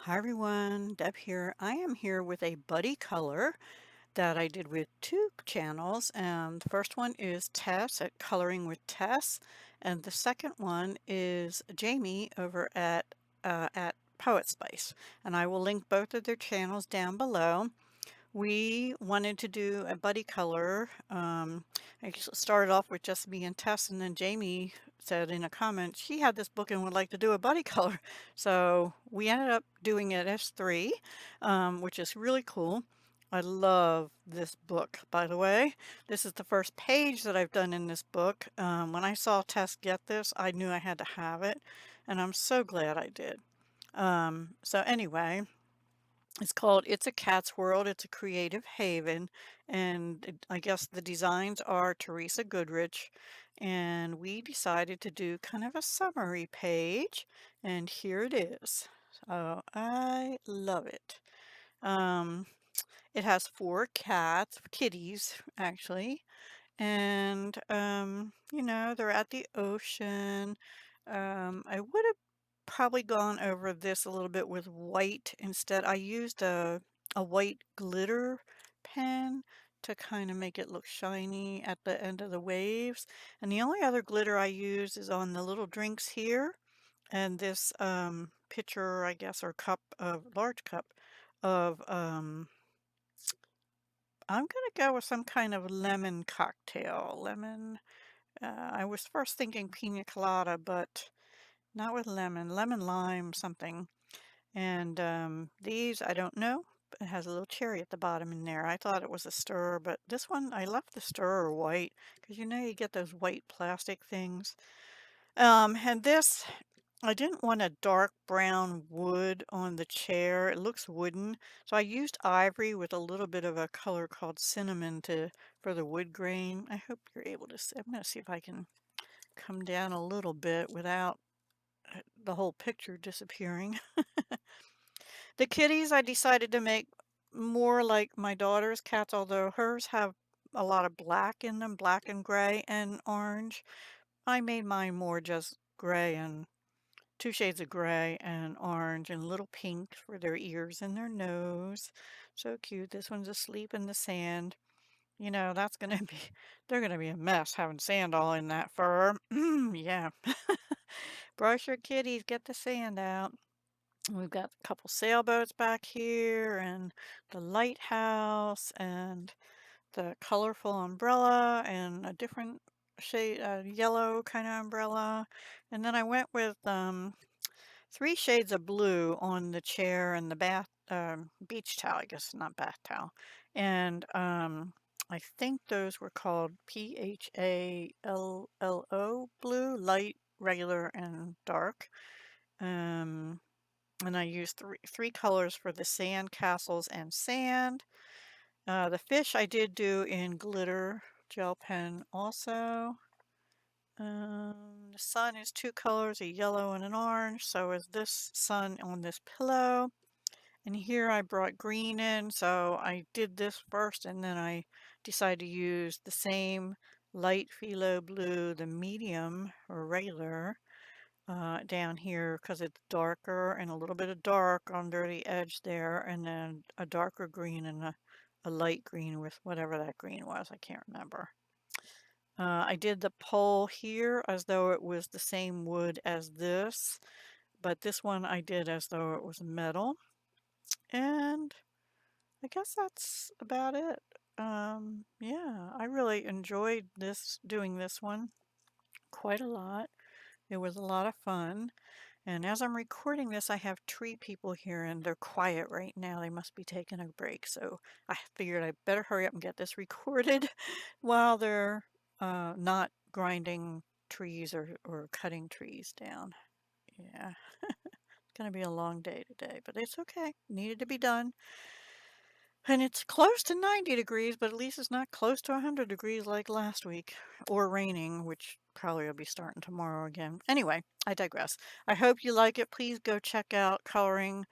Hi everyone, Deb here. I am here with a buddy color that I did with two channels, and the first one is Tess at Coloring with Tess, and the second one is Jamie over at Poet Spice. And I will link both of their channels down below. We wanted to do a buddy color. I started off with just me and Tess, and then Jamie said in a comment she had this book and would like to do a buddy color. So we ended up doing it as three, which is really cool. I love this book, by the way. This is the first page that I've done in this book. When I saw Tess get this, I knew I had to have it, and I'm so glad I did. So anyway, it's called It's a Cat's World. It's a creative haven. And I guess the designs are Teresa Goodrich. And we decided to do kind of a summary page. And here it is. So I love it. Um, it has four kitties, actually. And, they're at the ocean. I would have probably gone over this a little bit with white instead. I used a white glitter pen to kind of make it look shiny at the end of the waves. And the only other glitter I use is on the little drinks here and this pitcher, I guess, or cup of large cup of I'm gonna go with some kind of lemon cocktail. I was first thinking pina colada, but not with lemon. Lemon lime something. And these, I don't know. It has a little cherry at the bottom in there. I thought it was a stirrer, but this one, I left the stirrer white because you get those white plastic things. And this, I didn't want a dark brown wood on the chair. It looks wooden. So I used ivory with a little bit of a color called cinnamon for the wood grain. I hope you're able to see. I'm going to see if I can come down a little bit without the whole picture disappearing. The kitties I decided to make more like my daughter's cats, although hers have a lot of black in them, black and gray and orange. I made mine more just gray and two shades of gray and orange and little pink for their ears and their nose. So cute. This one's asleep in the sand. That's gonna be, they're gonna be a mess having sand all in that fur. Yeah. Brush your kitties, get the sand out. We've got a couple sailboats back here and the lighthouse and the colorful umbrella and a different shade, yellow kind of umbrella. And then I went with three shades of blue on the chair and the beach towel, I guess, not bath towel. And I think those were called PHALLO blue, light, regular, and dark. Um, and I used three colors for the sand castles and sand. The fish I did do in glitter gel pen also. The sun is two colors, a yellow and an orange. So is this sun on this pillow. And here I brought green in, so I did this first and then I decided to use the same light phthalo blue, the medium or regular, down here because it's darker and a little bit of dark under the edge there, and then a darker green and a light green with whatever that green was. I can't remember. I did the pole here as though it was the same wood as this, but this one I did as though it was metal. And I guess that's about it. Yeah, I really enjoyed doing this one quite a lot. It was a lot of fun. And as I'm recording this, I have tree people here and they're quiet right now. They must be taking a break. So I figured I better hurry up and get this recorded while they're not grinding trees or cutting trees down. Yeah, it's going to be a long day today, but it's okay. Needed to be done. And it's close to 90 degrees, but at least it's not close to 100 degrees like last week. Or raining, which probably will be starting tomorrow again. Anyway, I digress. I hope you like it. Please go check out Coloring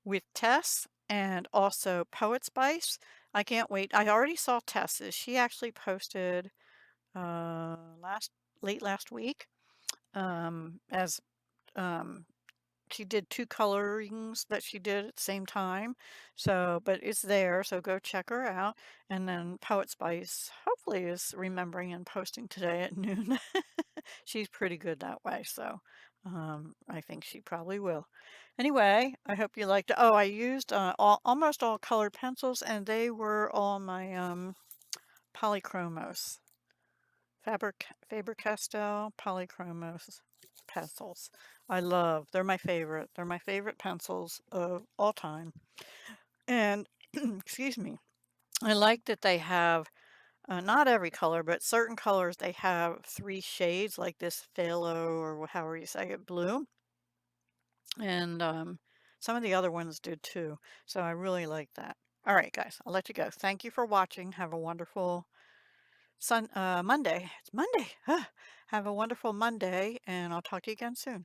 with Tess and also Poet Spice. I can't wait. I already saw Tess's. She actually posted late last week as um, she did 2 colorings that she did at the same time. So, but it's there, so go check her out. And then Poet Spice hopefully is remembering and posting today at noon. She's pretty good that way, so I think she probably will. Anyway, I hope you liked it. Oh, I used almost all colored pencils, and they were all my Polychromos. Faber-Castell Polychromos pencils. They're my favorite. They're my favorite pencils of all time. And, excuse me, I like that they have, not every color, but certain colors, they have 3 shades, like this phthalo, or however you say it, blue. And some of the other ones do too. So I really like that. All right, guys, I'll let you go. Thank you for watching. Have a wonderful Monday. It's Monday. Have a wonderful Monday, and I'll talk to you again soon.